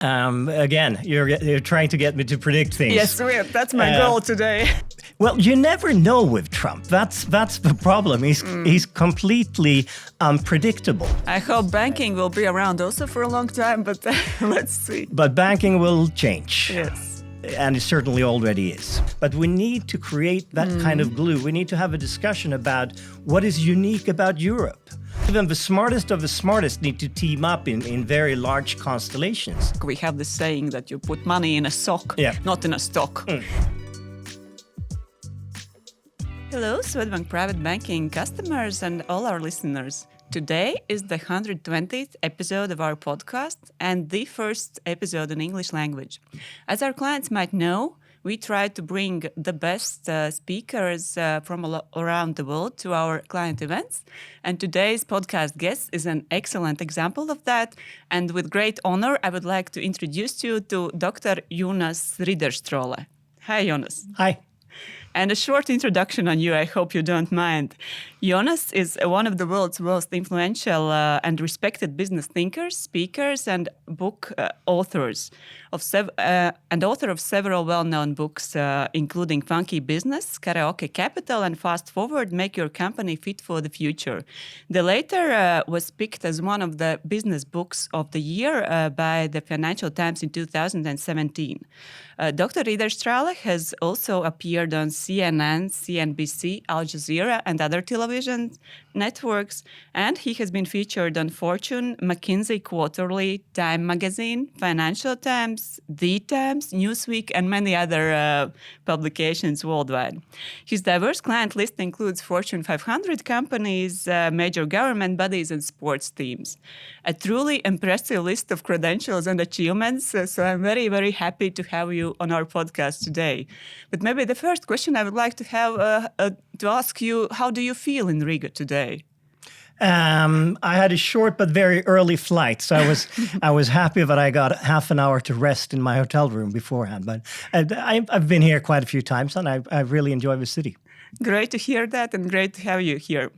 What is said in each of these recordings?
Again, you're trying to get me to predict things. Yes, that's my goal today. Well, you never know with Trump. That's the problem. He's completely unpredictable. I hope banking will be around also for a long time, but let's see. But banking will change. Yes. And it certainly already is. But we need to create that kind of glue. We need to have a discussion about what is unique about Europe. Even the smartest of the smartest need to team up in very large constellations. We have this saying that you put money in a sock, not in a stock. Hello, Swedbank Private Banking customers and all our listeners. Today is the 120th episode of our podcast and the first episode in English language. As our clients might know, we try to bring the best speakers from around the world to our client events. And today's podcast guest is an excellent example of that. And with great honor, I would like to introduce you to Dr. Jonas Ridderstråle. Hi, Jonas. Hi. And a short introduction on you, I hope you don't mind. Jonas is one of the world's most influential and respected business thinkers, speakers, and book authors, and author of several well-known books, including Funky Business, Karaoke Capital, and Fast Forward, Make Your Company Fit for the Future. The latter was picked as one of the business books of the year by the Financial Times in 2017. Dr. Ridderstråle has also appeared on CNN, CNBC, Al Jazeera, and other television networks, and he has been featured on Fortune, McKinsey Quarterly, Time Magazine, Financial Times, The Times, Newsweek, and many other publications worldwide. His diverse client list includes Fortune 500 companies, major government bodies, and sports teams. A truly impressive list of credentials and achievements, so I'm very, very happy to have you on our podcast today. But maybe the first question I would like to have to ask you, how do you feel in Riga today? I had a short but very early flight, so I was happy that I got half an hour to rest in my hotel room beforehand. But I've been here quite a few times, and I really enjoy the city. Great to hear that and great to have you here.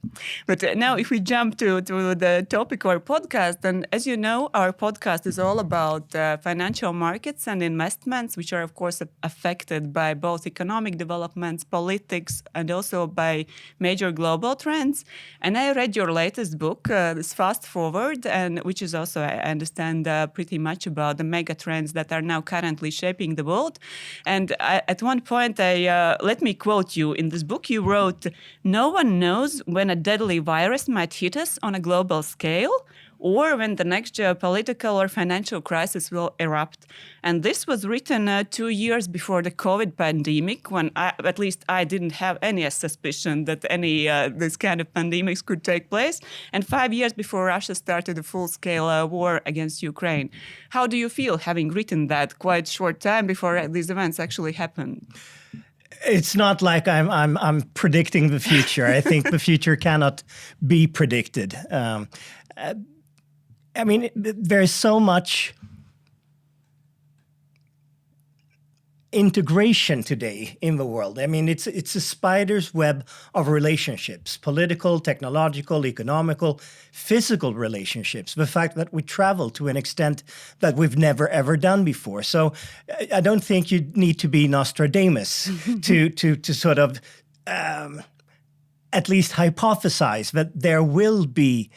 But now if we jump to the topic of our podcast, and as you know, our podcast is all about financial markets and investments, which are, of course, affected by both economic developments, politics, and also by major global trends. And I read your latest book, this Fast Forward, and which is also, I understand, pretty much about the mega trends that are now currently shaping the world. And at one point, let me quote you in this book. You wrote, "No one knows when a deadly virus might hit us on a global scale or when the next geopolitical or financial crisis will erupt." And this was written 2 years before the COVID pandemic, when at least I didn't have any suspicion that any this kind of pandemics could take place, and 5 years before Russia started a full-scale war against Ukraine. How do you feel having written that quite short time before these events actually happened? It's not like I'm predicting the future. I think the future cannot be predicted. I mean, there's so much integration today in the world. I mean, it's a spider's web of relationships, political, technological, economical, physical relationships. The fact that we travel to an extent that we've never, ever done before. So I don't think you need to be Nostradamus to sort of at least hypothesize that there will be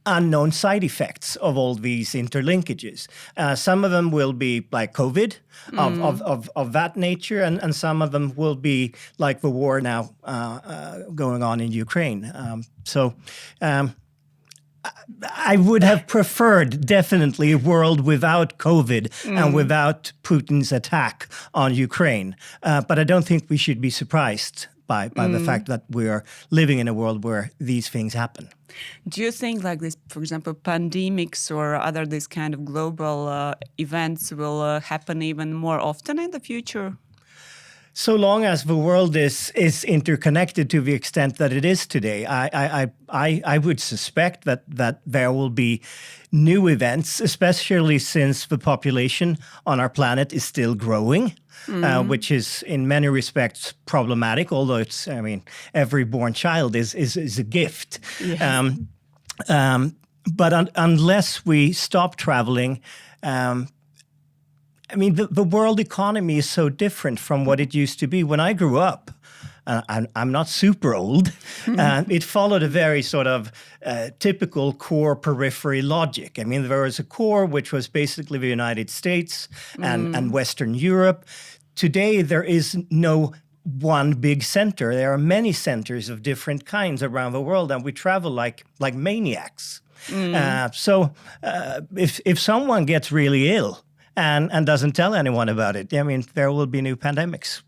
unknown side effects of all these interlinkages. Some of them will be like COVID, of that nature, and some of them will be like the war now going on in Ukraine. I would have preferred definitely a world without COVID and without Putin's attack on Ukraine. But I don't think we should be surprised by the fact that we are living in a world where these things happen. Do you think like this, for example, pandemics or other this kind of global events will happen even more often in the future? So long as the world is interconnected to the extent that it is today, I would suspect that there will be new events, especially since the population on our planet is still growing, which is in many respects problematic. Although every born child is a gift. Yes. But unless we stop traveling, I mean, the world economy is so different from what it used to be. When I grew up, I'm not super old, it followed a very sort of typical core periphery logic. I mean, there was a core which was basically the United States and Western Europe. Today, there is no one big center. There are many centers of different kinds around the world, and we travel like maniacs. So if someone gets really ill and doesn't tell anyone about it, I mean, there will be new pandemics.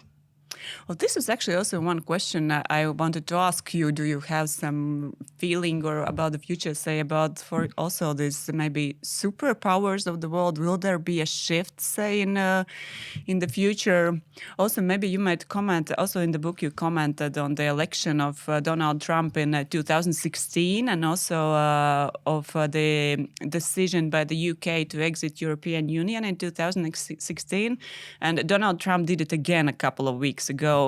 Well, this is actually also one question I wanted to ask you. Do you have some feeling or about the future, say about for also this maybe superpowers of the world? Will there be a shift, say, in the future? Also, maybe you might comment, also in the book you commented on the election of Donald Trump in 2016 and also of the decision by the UK to exit European Union in 2016. And Donald Trump did it again a couple of weeks ago.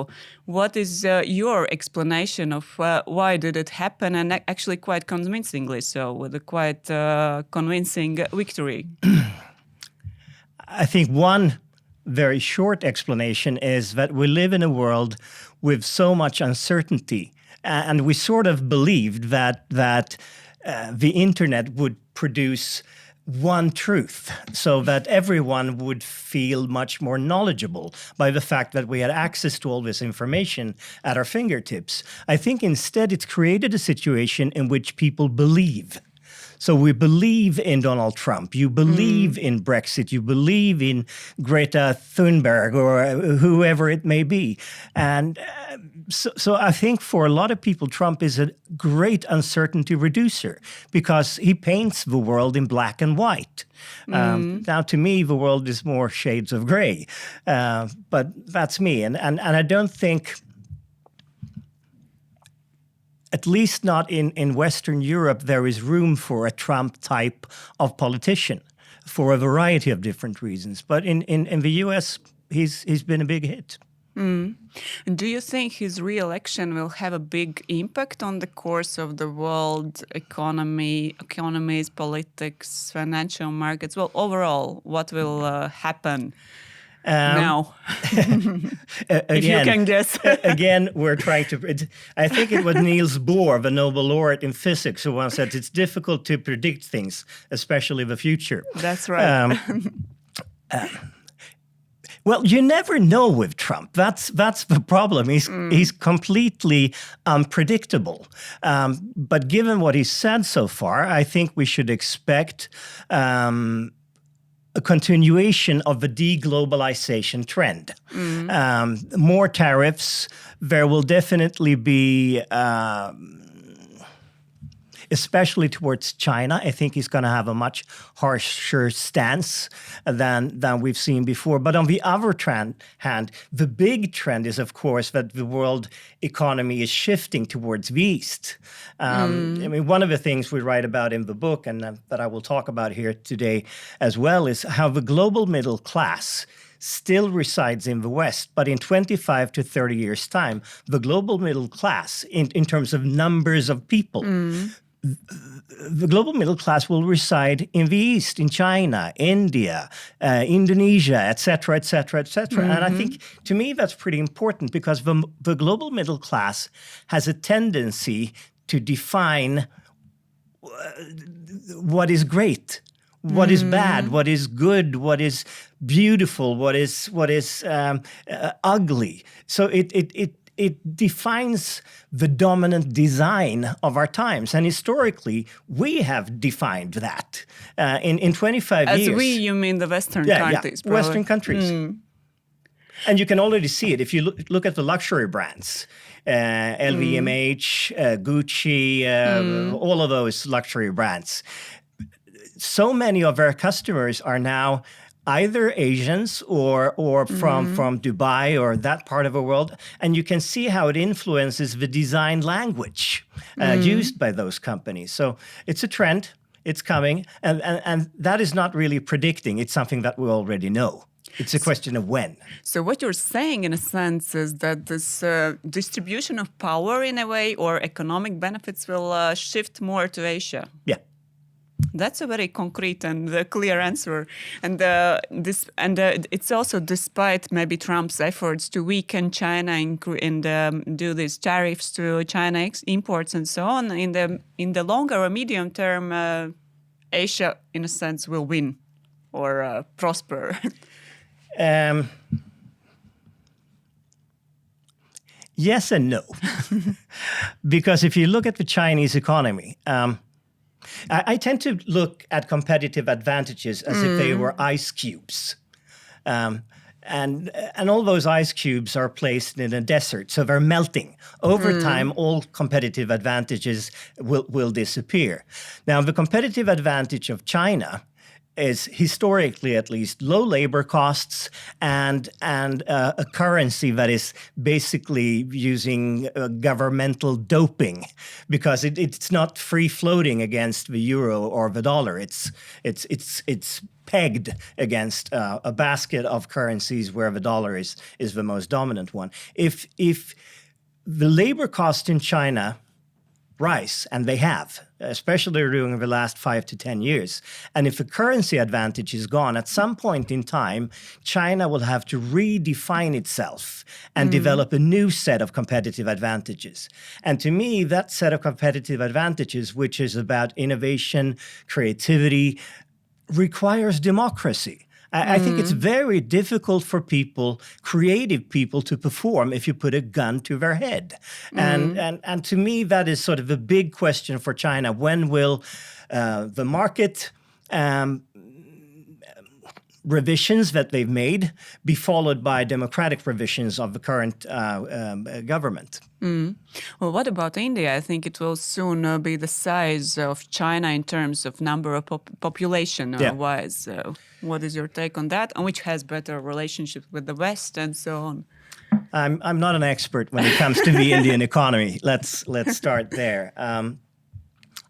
What is your explanation of why did it happen, and actually quite convincingly so, with a quite convincing victory? I think one very short explanation is that we live in a world with so much uncertainty, and we sort of believed that the internet would produce one truth, so that everyone would feel much more knowledgeable by the fact that we had access to all this information at our fingertips. I think instead it's created a situation in which people believe. So we believe in Donald Trump, you believe in Brexit, you believe in Greta Thunberg or whoever it may be. And so I think for a lot of people, Trump is a great uncertainty reducer because he paints the world in black and white. Now, to me, the world is more shades of gray, but that's me. And I don't think, at least not in Western Europe, there is room for a Trump type of politician for a variety of different reasons. But in the US, he's been a big hit. And do you think his re-election will have a big impact on the course of the world economies, politics, financial markets? Well, overall, what will happen now? If you can guess. Again, we're trying to... I think it was Niels Bohr, the Nobel laureate in physics, who once said it's difficult to predict things, especially the future. That's right. Well, you never know with Trump. That's the problem. He's completely unpredictable. But given what he's said so far, I think we should expect a continuation of the deglobalization trend. More tariffs. There will definitely be... especially towards China. I think he's going to have a much harsher stance than we've seen before. But on the other hand, the big trend is, of course, that the world economy is shifting towards the East. I mean, one of the things we write about in the book, and that I will talk about here today as well, is how the global middle class still resides in the West, but in 25 to 30 years' time, the global middle class, in terms of numbers of people, the global middle class will reside in the East, in China, India, Indonesia, etc., etc., etc. And I think, to me, that's pretty important because the global middle class has a tendency to define what is great, what is bad, what is good, what is beautiful, what is ugly. So it defines the dominant design of our times. And historically, we have defined that in 25 years. As we, you mean the Western countries? Yeah, Western countries. And you can already see it. If you look at the luxury brands, LVMH, Gucci, all of those luxury brands, so many of our customers are now either Asians or from Dubai or that part of the world. And you can see how it influences the design language used by those companies. So it's a trend, it's coming, and that is not really predicting. It's something that we already know. It's a question of when. So what you're saying, in a sense, is that this distribution of power, in a way, or economic benefits will shift more to Asia. Yeah. That's a very concrete and clear answer, and it's also despite maybe Trump's efforts to weaken China and do these tariffs to China imports and so on. In the longer or medium term, Asia, in a sense, will win or prosper. Yes and no, because if you look at the Chinese economy. I tend to look at competitive advantages as if they were ice cubes. And all those ice cubes are placed in a desert, so they're melting. Over time, all competitive advantages will disappear. Now, the competitive advantage of China is, historically at least, low labor costs and a currency that is basically using governmental doping, because it's not free floating against the euro or the dollar. It's pegged against a basket of currencies where the dollar is the most dominant one. If the labor costs in China rise, and they have, especially during the last 5 to 10 years. And if the currency advantage is gone, at some point in time, China will have to redefine itself and develop a new set of competitive advantages. And to me, that set of competitive advantages, which is about innovation, creativity, requires democracy. I think it's very difficult for people, creative people, to perform if you put a gun to their head. And to me, that is sort of a big question for China. When will the market revisions that they've made be followed by democratic revisions of the current government? Well, what about India? I think it will soon be the size of China in terms of number of population-wise. What is your take on that? And which has better relationships with the West and so on? I'm not an expert when it comes to the Indian economy. Let's start there.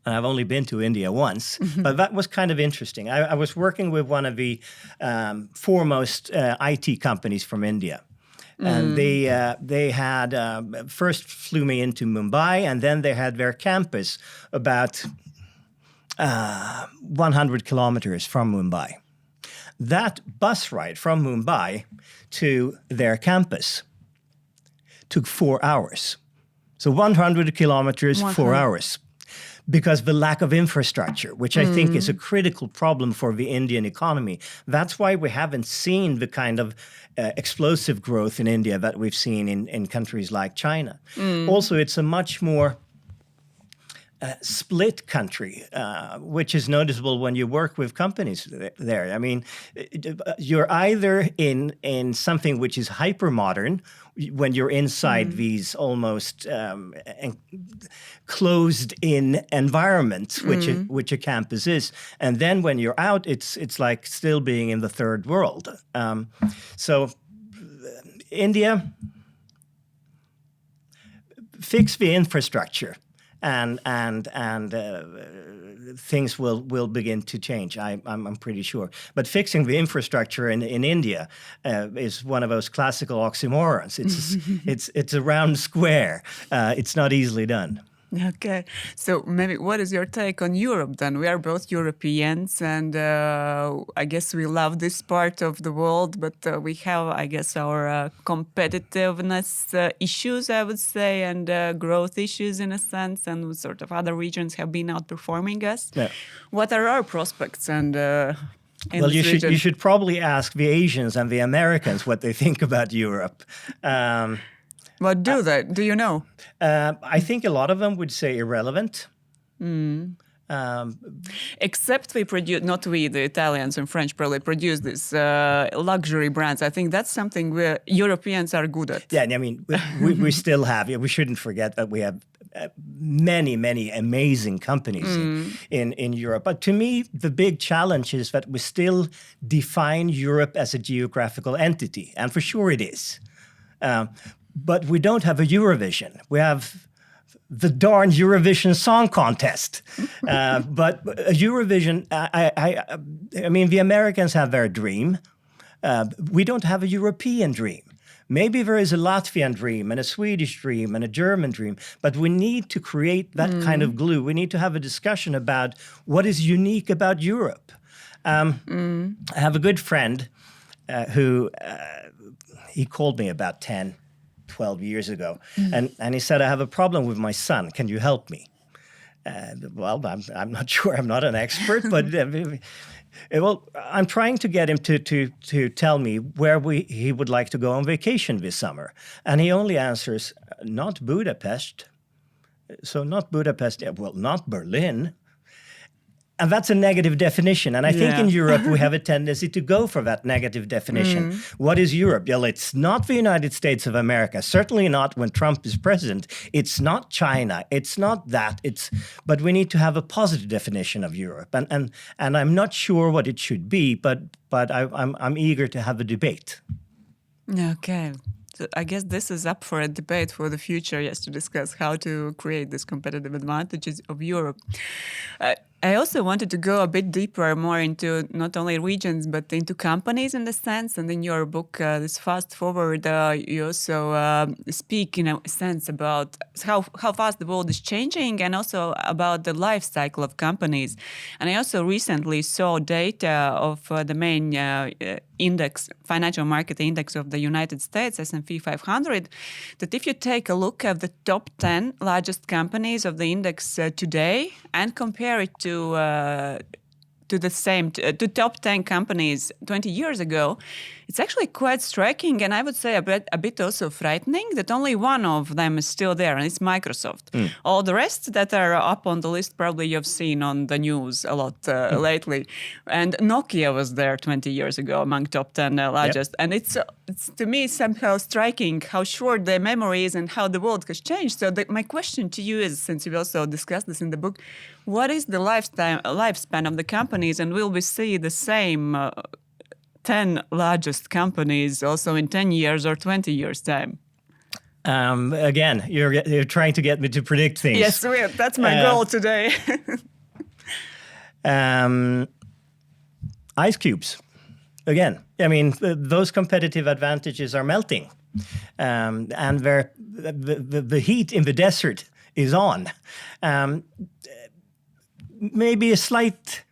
I've only been to India once, but that was kind of interesting. I was working with one of the foremost IT companies from India. And they had first flew me into Mumbai, and then they had their campus about 100 kilometers from Mumbai. That bus ride from Mumbai to their campus took 4 hours. So 100 kilometers, 4 hours. Because the lack of infrastructure, which I think is a critical problem for the Indian economy. That's why we haven't seen the kind of explosive growth in India that we've seen in countries like China. Also, it's a much more split country, which is noticeable when you work with companies there. I mean, you're either in something which is hyper-modern, when you're inside these almost closed-in environments, which a campus is, and then when you're out, it's like still being in the third world. So India, fix the infrastructure, and things will begin to change. I'm pretty sure. But fixing the infrastructure in India is one of those classical oxymorons. It's a round square. It's not easily done. Okay, so maybe what is your take on Europe then? We are both Europeans, and I guess we love this part of the world, but we have, I guess, our competitiveness issues, I would say, and growth issues in a sense, and sort of other regions have been outperforming us. Yeah. What are our prospects? And well, you should probably ask the Asians and the Americans what they think about Europe. What do they? Do you know? I think a lot of them would say irrelevant. Except we produce, not we, the Italians and French probably produce these luxury brands. I think that's something where Europeans are good at. Yeah, I mean, we still have, we shouldn't forget that we have many, many amazing companies in Europe. But to me, the big challenge is that we still define Europe as a geographical entity. And for sure it is. But we don't have a Eurovision. We have the darn Eurovision Song Contest. But a Eurovision, I mean, the Americans have their dream. We don't have a European dream. Maybe there is a Latvian dream and a Swedish dream and a German dream, but we need to create that kind of glue. We need to have a discussion about what is unique about Europe. I have a good friend who he called me about 10, 12 years ago, and he said, I have a problem with my son. Can you help me? Well, I'm not sure. I'm not an expert, but well, I'm trying to get him to tell me where he would like to go on vacation this summer. And he only answers, not Budapest. So not Budapest, well, not Berlin. And that's a negative definition. And I think in Europe, we have a tendency to go for that negative definition. What is Europe? Well, it's not the United States of America. Certainly not when Trump is president. It's not China. It's not that. But we need to have a positive definition of Europe. And I'm not sure what it should be, but I'm eager to have a debate. Okay. So I guess this is up for a debate for the future, yes, to discuss how to create these competitive advantages of Europe. I also wanted to go a bit deeper, more into not only regions, but into companies in the sense. And in your book, this Fast Forward, you also speak in a sense about how fast the world is changing and also about the life cycle of companies. And I also recently saw data of the main index, financial market index of the United States, S&P 500, that if you take a look at the top 10 largest companies of the index today and compare it to the top 10 companies 20 years ago, it's actually quite striking, and I would say a bit also frightening that only one of them is still there, and it's Microsoft. All the rest that are up on the list probably you've seen on the news a lot lately. And Nokia was there 20 years ago among top 10 largest. And it's to me somehow striking how short their memory is and how the world has changed. So my question to you is, since you also discussed this in the book, what is the lifespan of the companies, and will we see the same 10 largest companies also in 10 years or 20 years' time? Again, you're trying to get me to predict things. Yes, that's my goal today. Ice cubes. Again, I mean, those competitive advantages are melting. And the heat in the desert is on. Maybe a slight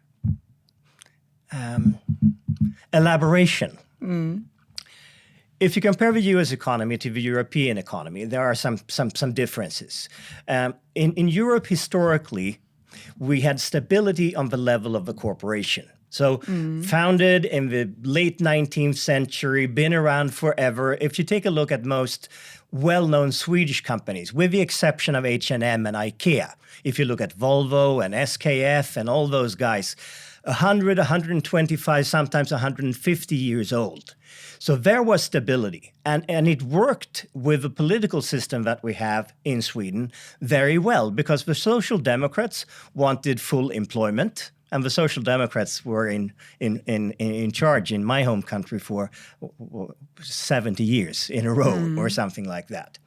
elaboration. If you compare the U.S. economy to the European economy, there are some differences. In Europe, historically, we had stability on the level of the corporation. So founded in the late 19th century, been around forever. If you take a look at most well-known Swedish companies, with the exception of H&M and IKEA, if you look at Volvo and SKF and all those guys, 100, 125, sometimes 150 years old. So there was stability. And it worked with the political system that we have in Sweden very well, because the Social Democrats wanted full employment. And the Social Democrats were in charge in my home country for 70 years in a row or something like that.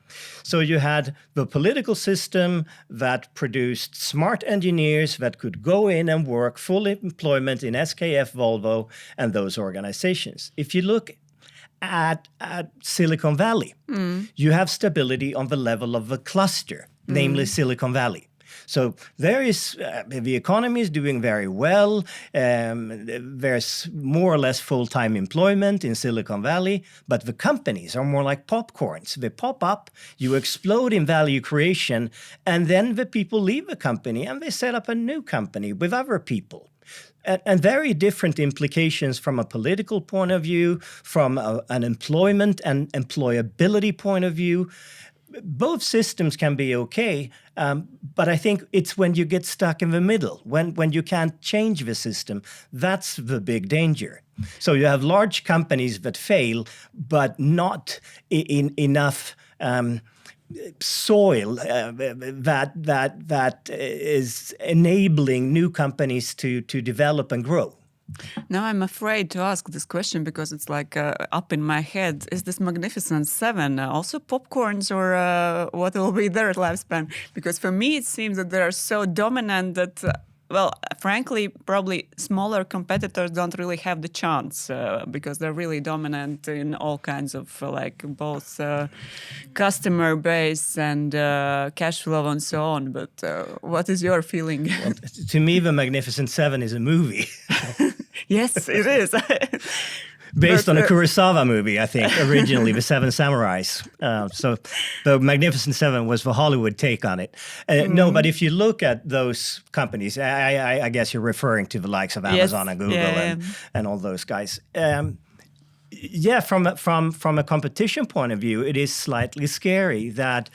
So you had the political system that produced smart engineers that could go in and work full employment in SKF, Volvo, and those organizations. If you look at Silicon Valley, you have stability on the level of the cluster, namely Silicon Valley. So there is, the economy is doing very well. There's more or less full-time employment in Silicon Valley, but the companies are more like popcorns. They pop up, you explode in value creation, and then the people leave the company and they set up a new company with other people. And very different implications from a political point of view, from an employment and employability point of view. Both systems can be okay, but I think it's when you get stuck in the middle, when you can't change the system, that's the big danger. So you have large companies that fail, but not in enough soil that is enabling new companies to develop and grow. Now I'm afraid to ask this question because it's like up in my head. Is this Magnificent Seven also popcorns, or what will be their lifespan? Because for me it seems that they are so dominant that well, frankly, probably smaller competitors don't really have the chance because they're really dominant in all kinds of both customer base and cash flow and so on. But what is your feeling? Well, to me, The Magnificent Seven is a movie. Yes, it is. Based on a Kurosawa movie, I think, originally, The Seven Samurais. So the Magnificent Seven was the Hollywood take on it. No, but if you look at those companies, I guess you're referring to the likes of Amazon and Google and all those guys. From a competition point of view, it is slightly scary that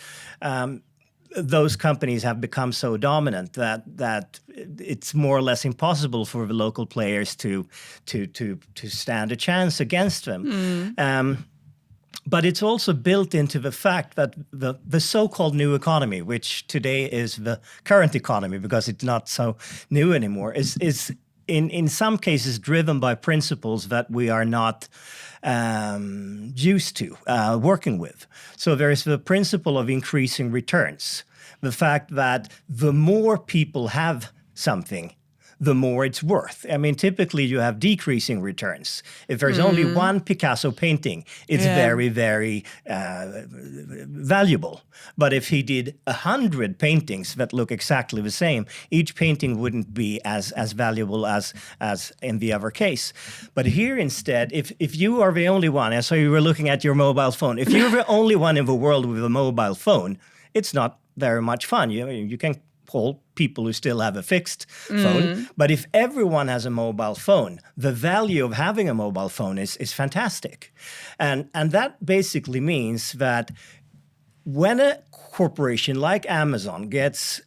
those companies have become so dominant that it's more or less impossible for the local players to stand a chance against them. But it's also built into the fact that the so-called new economy, which today is the current economy because it's not so new anymore, is in some cases driven by principles that we are not used to working with. So there is the principle of increasing returns. The fact that the more people have something, the more it's worth. I mean, typically you have decreasing returns. If there's only one Picasso painting, it's very, very valuable. But if he did 100 paintings that look exactly the same, each painting wouldn't be as valuable as in the other case. But here instead, if you are the only one, and so you were looking at your mobile phone, if you're the only one in the world with a mobile phone, it's not very much fun. You can call people who still have a fixed phone. But if everyone has a mobile phone, the value of having a mobile phone is fantastic. And that basically means that when a corporation like Amazon gets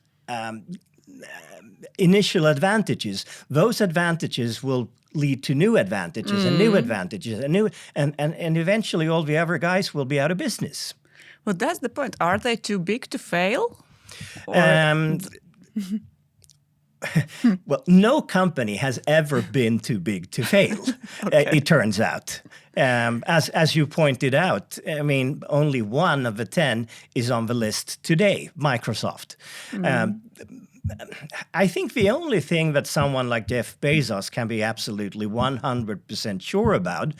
initial advantages, those advantages will lead to new advantages and new advantages and eventually all the other guys will be out of business. Well, that's the point. Are they too big to fail? Well, no company has ever been too big to fail, it turns out. As you pointed out, I mean, only one of the 10 is on the list today, Microsoft. I think the only thing that someone like Jeff Bezos can be absolutely 100% sure about,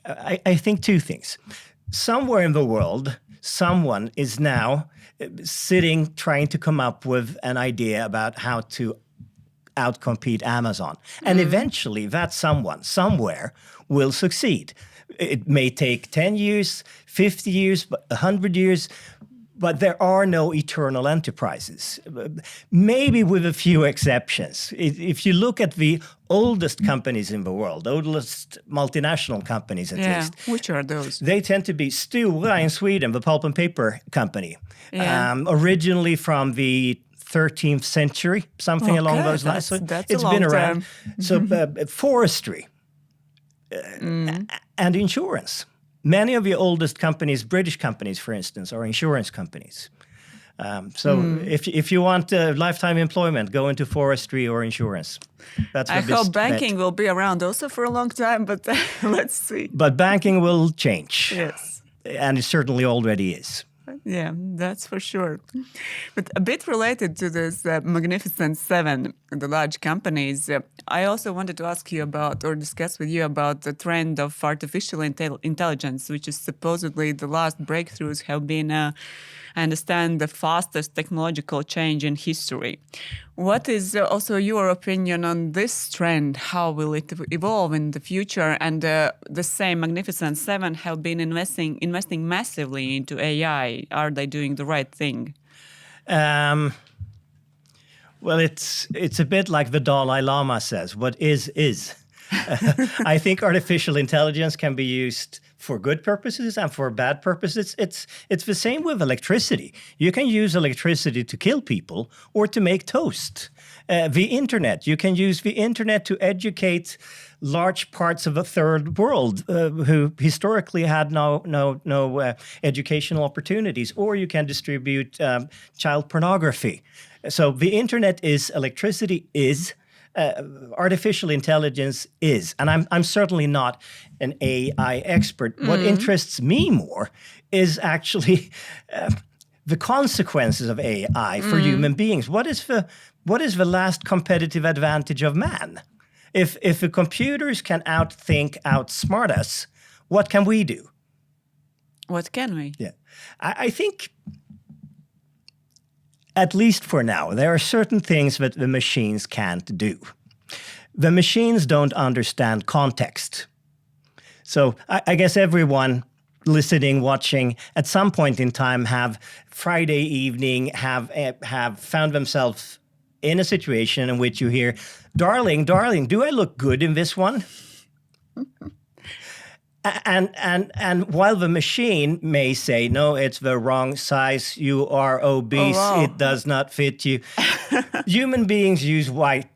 I think two things. Somewhere in the world, someone is now sitting trying to come up with an idea about how to outcompete Amazon. And eventually that someone, somewhere, will succeed. It may take 10 years, 50 years, 100 years, but there are no eternal enterprises, maybe with a few exceptions. If you look at the oldest companies in the world, oldest multinational companies at least. Which are those? They tend to be Stora in Sweden, the pulp and paper company, originally from the 13th century, something along those lines. So it's been around. So forestry and insurance. Many of the oldest companies, British companies, for instance, are insurance companies. If you want lifetime employment, go into forestry or insurance. That's I hope banking will be around also for a long time, but let's see. But banking will change. Yes. And it certainly already is. Yeah, that's for sure. But a bit related to this Magnificent Seven, the large companies, I also wanted to ask you about or discuss with you about the trend of artificial intelligence, which is supposedly the last breakthroughs have been, I understand, the fastest technological change in history. What is also your opinion on this trend? How will it evolve in the future? And the same Magnificent Seven have been investing massively into AI. Are they doing the right thing? Well, it's a bit like the Dalai Lama says, what is. I think artificial intelligence can be used for good purposes and for bad purposes. It's the same with electricity. You can use electricity to kill people or to make toast. The internet, you can use the internet to educate large parts of the third world who historically had no educational opportunities, or you can distribute child pornography. So the internet is, electricity is, artificial intelligence is. And I'm certainly not an AI expert. What interests me more is actually the consequences of AI for human beings. What is the last competitive advantage of man? If the computers can outsmart us, what can we do? What can we? Yeah, I think, at least for now, there are certain things that the machines can't do. The machines don't understand context. So I guess everyone listening, watching, at some point in time have Friday evening, have found themselves in a situation in which you hear, darling, do I look good in this one? And while the machine may say, no, it's the wrong size, you are obese, it does not fit you. Human beings use white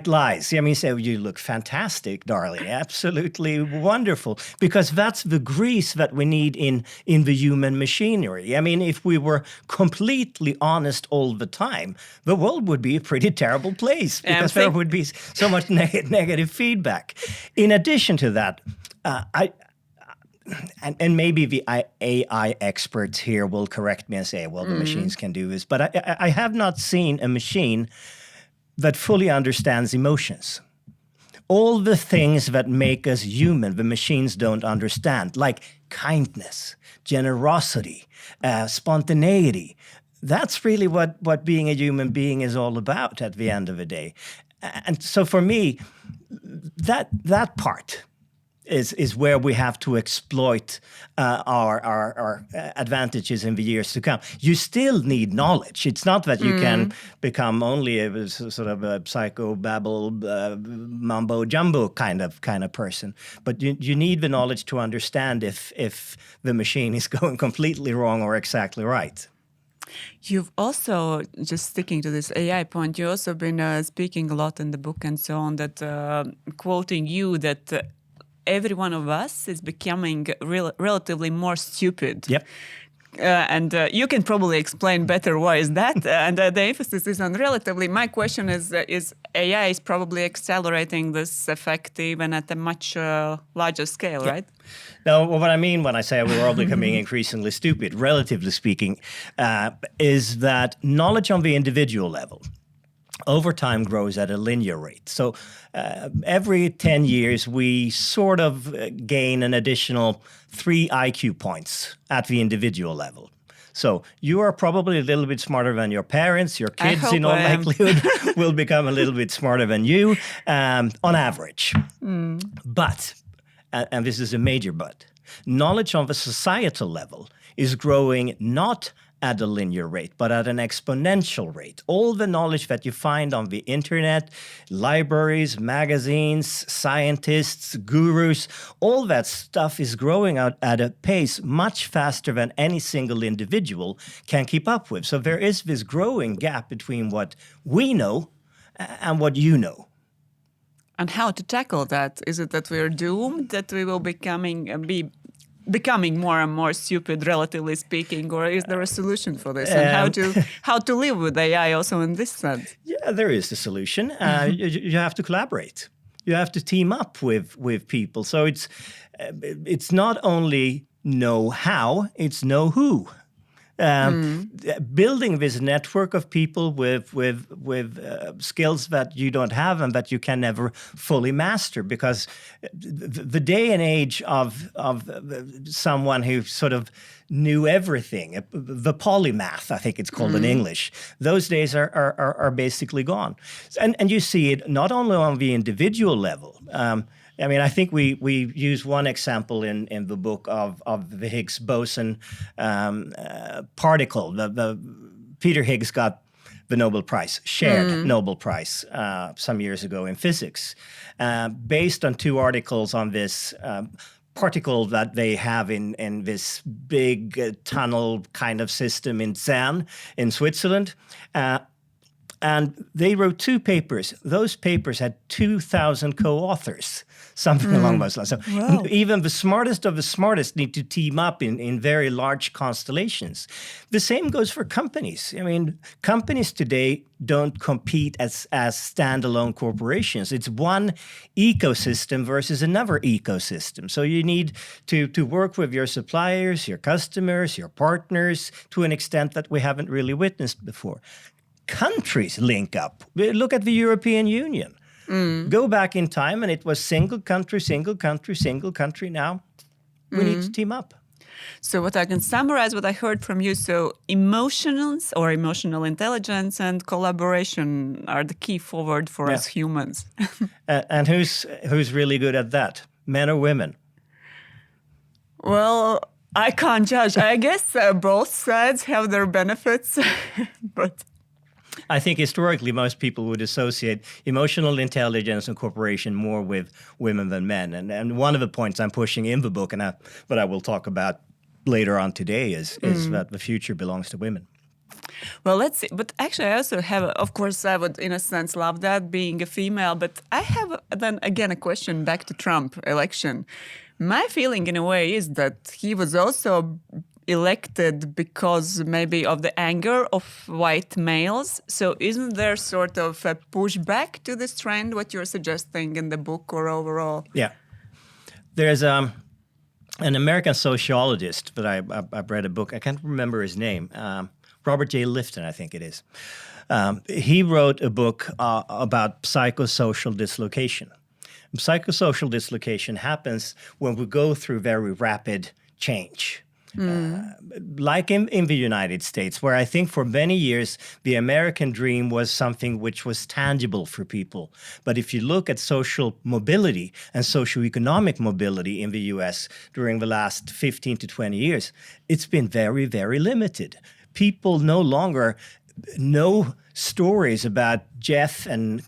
lies. I mean, say, you look fantastic, darling, absolutely wonderful, because that's the grease that we need in the human machinery. I mean, if we were completely honest all the time, the world would be a pretty terrible place, because there would be so much negative feedback. In addition to that, and maybe the AI experts here will correct me and say, well, the machines can do this. But I have not seen a machine that fully understands emotions. All the things that make us human, the machines don't understand, like kindness, generosity, spontaneity. That's really what being a human being is all about at the end of the day. And so for me, that part is where we have to exploit our advantages in the years to come. You still need knowledge. It's not that you can become only a sort of a psychobabble, mumbo-jumbo kind of person. But you need the knowledge to understand if the machine is going completely wrong or exactly right. You've also, just sticking to this AI point, you've also been speaking a lot in the book and so on, that quoting you, that every one of us is becoming relatively more stupid. Yep. And you can probably explain better why is that. And the emphasis is on relatively. My question is AI is probably accelerating this effect even at a much larger scale, right? Now, what I mean when I say we're all becoming increasingly stupid, relatively speaking, is that knowledge on the individual level over time grows at a linear rate. So every 10 years, we sort of gain an additional 3 IQ points at the individual level. So you are probably a little bit smarter than your parents. Your kids, in all likelihood, will become a little bit smarter than you on average. But, and this is a major but, knowledge on the societal level is growing not at a linear rate, but at an exponential rate. All the knowledge that you find on the internet, libraries, magazines, scientists, gurus, all that stuff is growing out at a pace much faster than any single individual can keep up with. So there is this growing gap between what we know and what you know. And how to tackle that? Is it that we're doomed, that we will be becoming more and more stupid, relatively speaking, or is there a solution for this? And how to live with AI also in this sense? Yeah, there is a solution. You have to collaborate. You have to team up with people. So it's not only know how, it's know who. Building this network of people with skills that you don't have and that you can never fully master, because the day and age of someone who sort of knew everything, the polymath, I think it's called in English, those days are basically gone. And you see it not only on the individual level. I mean, I think we use one example in the book of the Higgs boson particle. The Peter Higgs got the Nobel Prize, shared Nobel Prize some years ago in physics, based on 2 articles on this particle that they have in this big tunnel kind of system in CERN in Switzerland. And they wrote 2 papers. Those papers had 2,000 co-authors, something along those lines. So even the smartest of the smartest need to team up in very large constellations. The same goes for companies. I mean, companies today don't compete as standalone corporations. It's one ecosystem versus another ecosystem. So you need to work with your suppliers, your customers, your partners to an extent that we haven't really witnessed before. Countries link up. Look at the European Union. Go back in time and it was single country, single country, single country. Now we need to team up. So what I can summarize what I heard from you, so emotions or emotional intelligence and collaboration are the key forward for us humans. And who's really good at that? Men or women? Well, I can't judge. I guess both sides have their benefits, but... I think historically most people would associate emotional intelligence and cooperation more with women than men. And one of the points I'm pushing in the book, but I will talk about later on today, is that the future belongs to women. Well, let's see. But actually, I also have, of course, I would, in a sense, love that, being a female. But I have, then again, a question back to Trump election. My feeling, in a way, is that he was also elected because maybe of the anger of white males. So isn't there sort of a pushback to this trend, what you're suggesting in the book or overall? Yeah. There's an American sociologist that I've read a book. I can't remember his name. Robert J. Lifton, I think it is. He wrote a book about psychosocial dislocation. Psychosocial dislocation happens when we go through very rapid change. Like in the United States, where I think for many years the American dream was something which was tangible for people. But if you look at social mobility and socioeconomic mobility in the US during the last 15 to 20 years, it's been very, very limited. People no longer know stories about Jeff and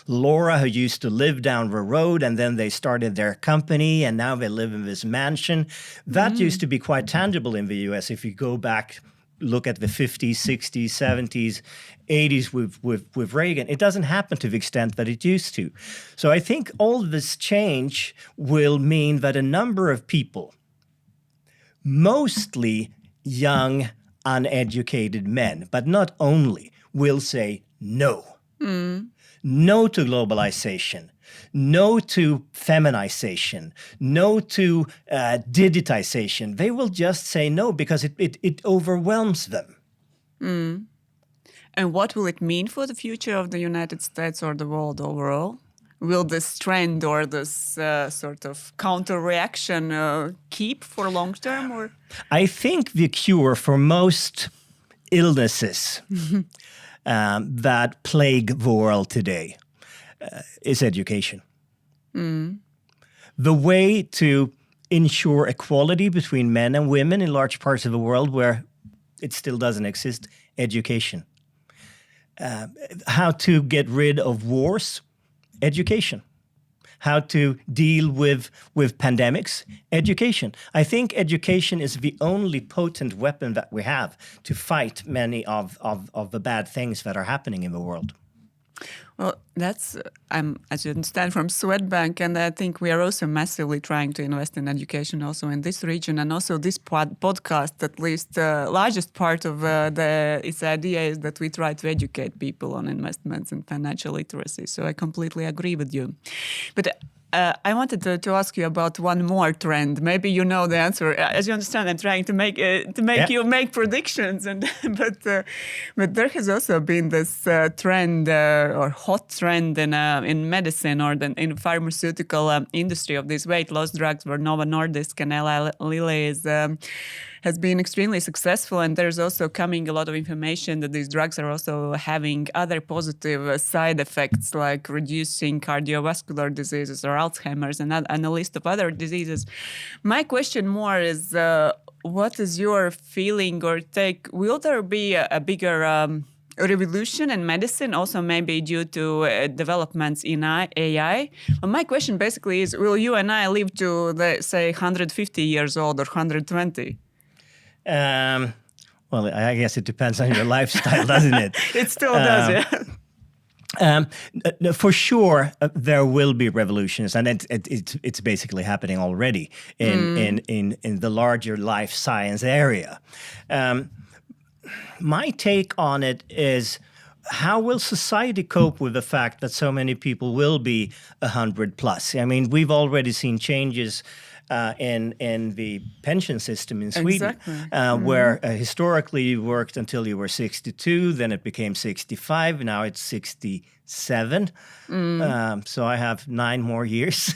Laura, who used to live down the road, and then they started their company, and now they live in this mansion. That used to be quite tangible in the US. If you go back, look at the 50s, 60s, 70s, 80s with Reagan, it doesn't happen to the extent that it used to. So I think all this change will mean that a number of people, mostly young, uneducated men, but not only, will say no. No to globalization, no to feminization, no to digitization. They will just say no because it overwhelms them. And what will it mean for the future of the United States or the world overall? Will this trend or this sort of counter-reaction keep for long term? Or I think the cure for most illnesses that plague the world today is education. The way to ensure equality between men and women in large parts of the world where it still doesn't exist, education. How to get rid of wars, education. How to deal with pandemics, education. I think education is the only potent weapon that we have to fight many of the bad things that are happening in the world. Well, that's, as you understand, from Swedbank, and I think we are also massively trying to invest in education also in this region, and also this podcast, at least the largest part of its idea is that we try to educate people on investments and financial literacy. So I completely agree with you. But I wanted to ask you about one more trend. Maybe you know the answer. As you understand, I'm trying to make you make predictions, but there has also been this trend or hot trend in medicine or in pharmaceutical industry of these weight loss drugs, where Novo Nordisk and Eli Lilly has been extremely successful, and there's also coming a lot of information that these drugs are also having other positive side effects, like reducing cardiovascular diseases or Alzheimer's and a list of other diseases. My question more is, what is your feeling or take? Will there be a bigger revolution in medicine, also maybe due to developments in AI? Well, my question basically is, will you and I live to, say, 150 years old or 120? Well, Well, I guess it depends on your lifestyle, doesn't it? It still does, yeah. For sure, there will be revolutions, and it's basically happening already in the larger life science area. My take on it is, how will society cope with the fact that so many people will be 100 plus? I mean, we've already seen changes in the pension system in Sweden, where historically you worked until you were 62, then it became 65, now it's 67. So I have 9 more years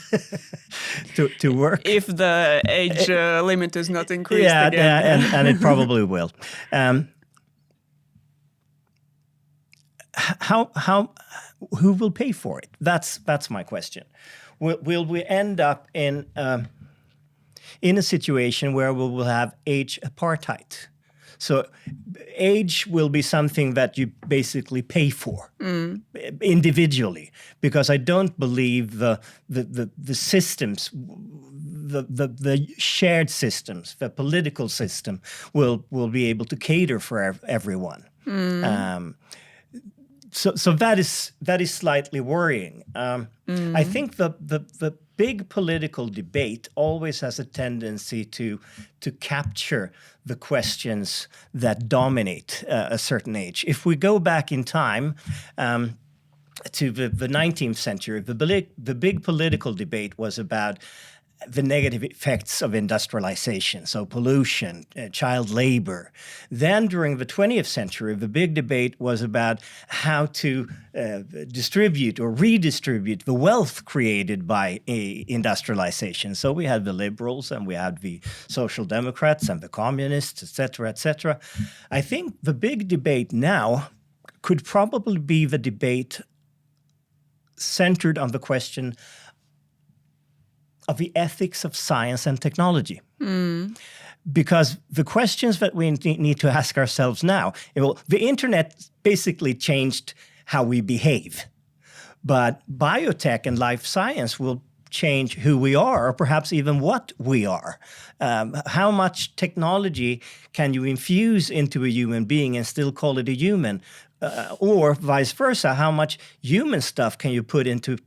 to work. If the age limit is not increased again. Yeah, and it probably will. Who will pay for it? That's my question. Will we end up in a situation where we will have age apartheid? So age will be something that you basically pay for individually, because I don't believe the systems, the shared systems, the political system will be able to cater for everyone. So that is slightly worrying. I think the big political debate always has a tendency to capture the questions that dominate a certain age. If we go back in time to the 19th century, the big political debate was about the negative effects of industrialization, so pollution, child labor. Then during the 20th century, the big debate was about how to distribute or redistribute the wealth created by industrialization. So we had the liberals and we had the social democrats and the communists, etc., etc. I think the big debate now could probably be the debate centered on the question of the ethics of science and technology. Because the questions that we need to ask ourselves now, the internet basically changed how we behave, but biotech and life science will change who we are, or perhaps even what we are. How much technology can you infuse into a human being and still call it a human? Or vice versa, how much human stuff can you put into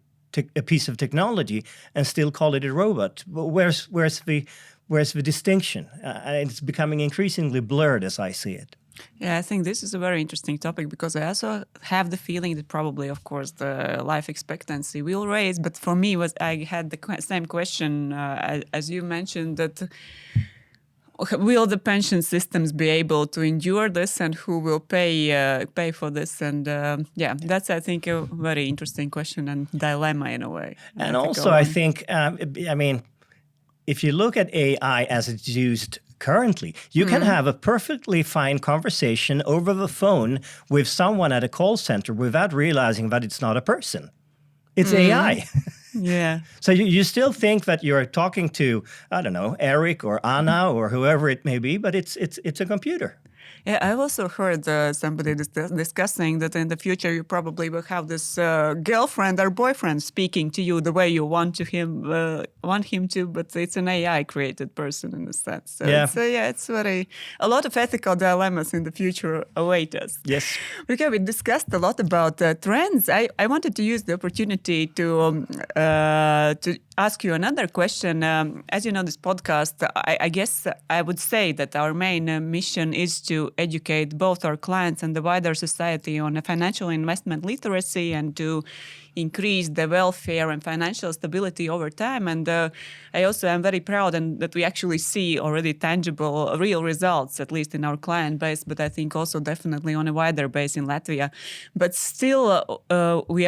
a piece of technology and still call it a robot? Where's the distinction? And it's becoming increasingly blurred as I see it. Yeah, I think this is a very interesting topic, because I also have the feeling that probably, of course, the life expectancy will raise. But for me, I had the same question as you mentioned, that will the pension systems be able to endure this, and who will pay for this? And that's, I think, a very interesting question and dilemma in a way. And also, I think, if you look at AI as it's used currently, you can have a perfectly fine conversation over the phone with someone at a call center without realizing that it's not a person. It's AI. Yeah. So you still think that you're talking to, I don't know, Eric or Anna or whoever it may be, but it's a computer. Yeah, I've also heard somebody discussing that in the future you probably will have this girlfriend or boyfriend speaking to you the way you want him to, but it's an AI-created person in a sense. So it's a lot of ethical dilemmas in the future await us. Yes. Okay, we discussed a lot about trends. I wanted to use the opportunity to ask you another question. As you know, this podcast, I guess I would say that our main mission is to educate both our clients and the wider society on financial investment literacy and to increase the welfare and financial stability over time. And I also am very proud that we actually see already tangible, real results, at least in our client base, but I think also definitely on a wider base in Latvia. But still, we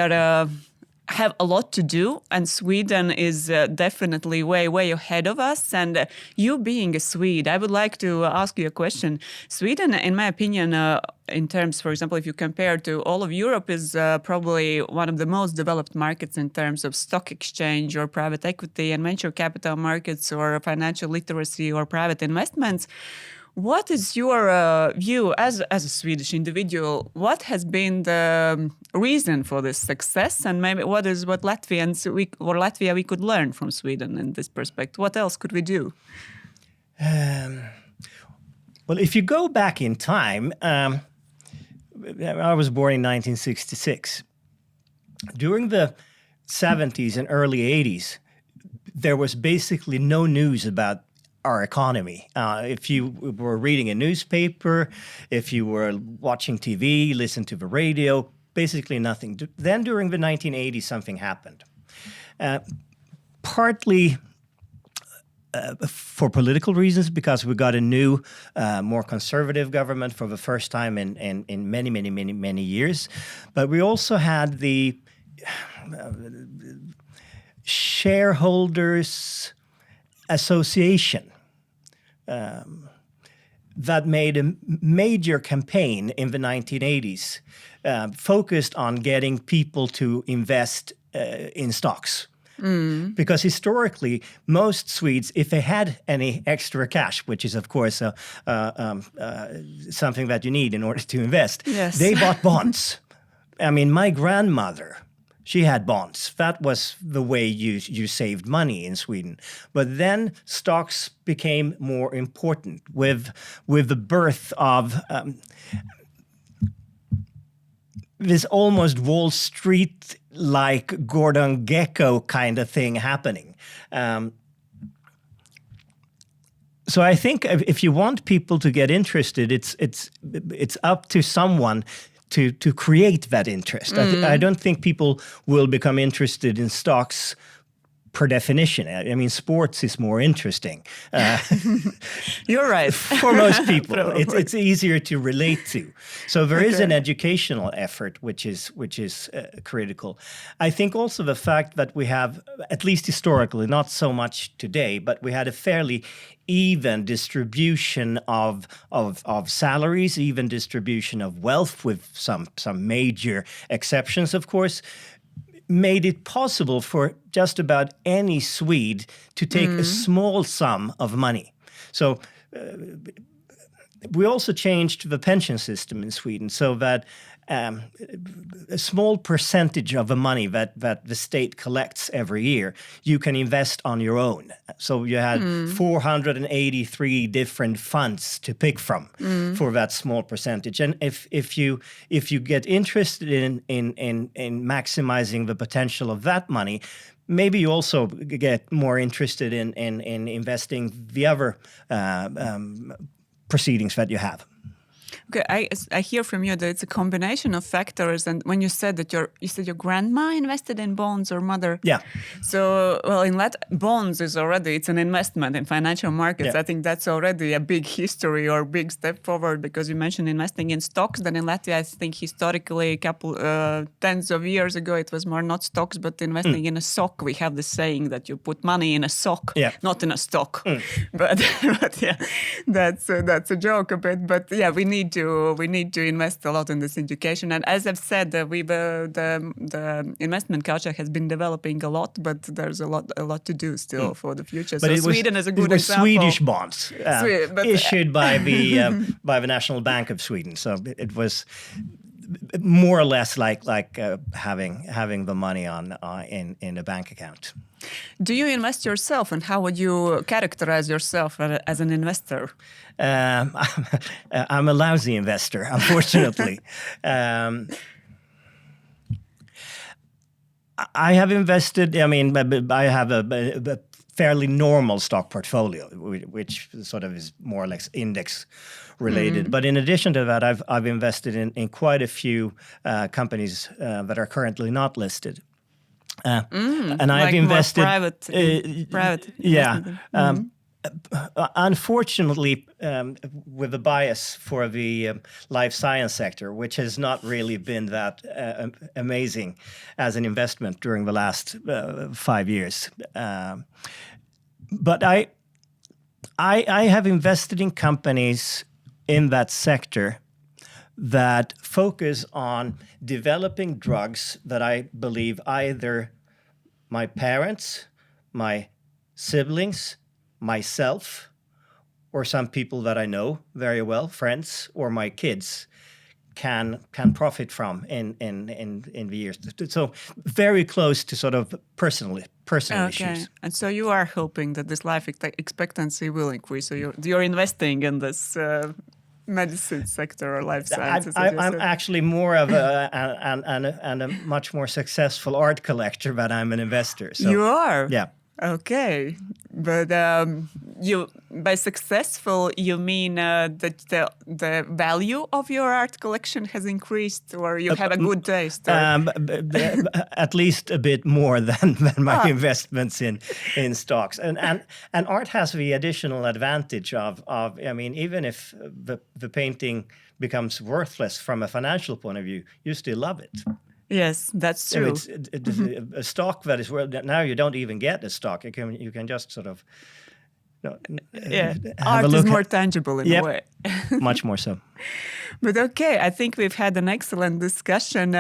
have a lot to do, and Sweden is definitely way ahead of us. And you being a Swede, I would like to ask you a question. Sweden, in my opinion, in terms, for example, if you compare to all of Europe, is probably one of the most developed markets in terms of stock exchange or private equity and venture capital markets or financial literacy or private investments. What is your view as a Swedish individual? What has been the reason for this success, and maybe what Latvia we could learn from Sweden in this perspective? What else could we do? Well, if you go back in time, I was born in 1966. During the 70s and early 80s, there was basically no news about our economy. If you were reading a newspaper, if you were watching TV, listening to the radio, basically nothing. Then during the 1980s, something happened. Partly for political reasons, because we got a new, more conservative government for the first time in many years. But we also had the Shareholders Association that made a major campaign in the 1980s focused on getting people to invest in stocks. Because historically, most Swedes, if they had any extra cash, which is of course something that you need in order to invest, Yes. they bought bonds. I mean, my grandmother, she had bonds. That was the way you saved money in Sweden. But then stocks became more important with the birth of this almost Wall Street-like Gordon Gekko kind of thing happening. So I think if you want people to get interested, it's up to someone to create that interest. I don't think people will become interested in stocks per definition. I mean, sports is more interesting. You're right. For most people, it's easier to relate to. So there is an educational effort which is critical. I think also the fact that we have, at least historically, not so much today, but we had a fairly even distribution of salaries, even distribution of wealth, with some major exceptions, of course, made it possible for just about any Swede to take a small sum of money. So we also changed the pension system in Sweden so that a small percentage of the money that the state collects every year, you can invest on your own. So you had 483 different funds to pick from for that small percentage. And if you get interested in maximizing the potential of that money, maybe you also get more interested in investing the other proceedings that you have. Okay, I hear from you that it's a combination of factors. And when you said that you said your grandma invested in bonds or mother. Yeah. So, well, in bonds is already, it's an investment in financial markets. Yeah. I think that's already a big history or big step forward, because you mentioned investing in stocks. Then in Latvia, I think historically a couple, tens of years ago, it was more not stocks, but investing in a sock. We have the saying that you put money in a sock, not in a stock. But yeah, that's a joke a bit. But yeah, we need to invest a lot in this education. And as I've said, the investment culture has been developing a lot, but there's a lot to do still for the future. But so Sweden is a good example. Swedish bonds issued by the National Bank of Sweden. So it was more or less like having the money in a bank account. Do you invest yourself, and how would you characterize yourself as an investor? I'm a lousy investor, unfortunately. I have invested. I mean, I have a fairly normal stock portfolio, which sort of is more or less index related. But in addition to that, I've invested in quite a few companies that are currently not listed. And I've like invested private. Yeah. Unfortunately, with a bias for the life science sector, which has not really been that amazing as an investment during the last 5 years. But I have invested in companies in that sector that focus on developing drugs that I believe either my parents, my siblings, myself, or some people that I know very well, friends, or my kids, can profit from in the years. So very close to sort of personal issues. And so you are hoping that this life expectancy will increase. So you're investing in this medicine sector or life sciences. I'm actually more of a much more successful art collector, but I'm an investor. So, you are? Yeah. Okay. But you by successful, you mean that the value of your art collection has increased, or you have a good taste? At least a bit more than my investments in stocks. And art has the additional advantage of I mean, even if the painting becomes worthless from a financial point of view, you still love it. Yes, that's true. So it's a stock that is now you don't even get a stock. You can just sort of art is more tangible in a way. Much more so. But okay, I think we've had an excellent discussion.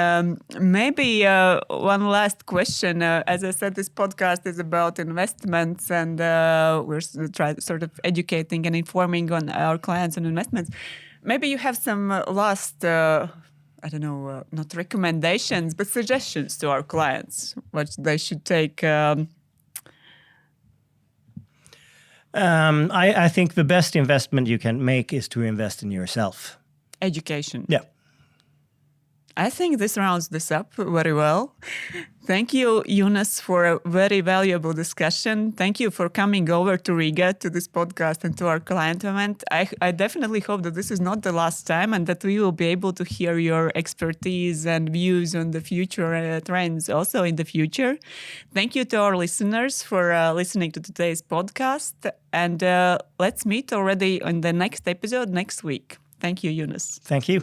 Maybe one last question. As I said, this podcast is about investments, and we're sort of educating and informing on our clients on investments. Maybe you have some last I don't know, not recommendations, but suggestions to our clients, what they should take. I think the best investment you can make is to invest in yourself. Education. Yeah. I think this rounds this up very well. Thank you, Jonas, for a very valuable discussion. Thank you for coming over to Riga to this podcast and to our client event. I definitely hope that this is not the last time and that we will be able to hear your expertise and views on the future trends also in the future. Thank you to our listeners for listening to today's podcast. And let's meet already in the next episode next week. Thank you, Jonas. Thank you.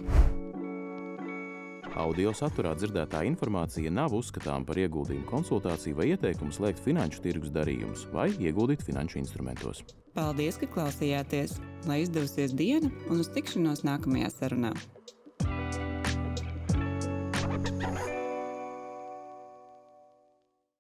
Audio saturā dzirdētā informācija nav uzskatāma par ieguldījumu konsultāciju vai ieteikumu slēgt finanšu tirgus darījumus vai ieguldīt finanšu instrumentos. Paldies, ka klausījāties! Lai izdevusies diena un uz tikšanos nākamajā sarunā!